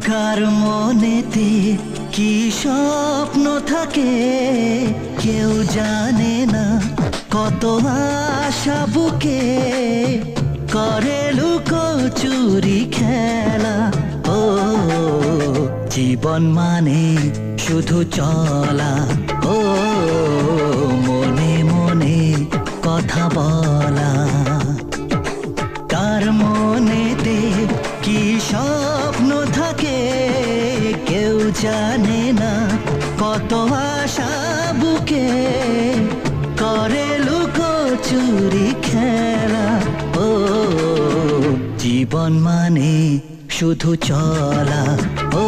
কার মনেতে কি স্বপ্ন থাকে কেউ জানে না, কত আশা বুকে করে লুকোচুরি খেলা। ও জীবন মানে শুধু চলা, ও মনে মনে কথা বলা। কার মনেতে কি স্বপ্ন থাকে কেউ জানে না, কত আশা বুকে করে লুকোচুরি খেলা। ও জীবন মানে শুধু চলা, ও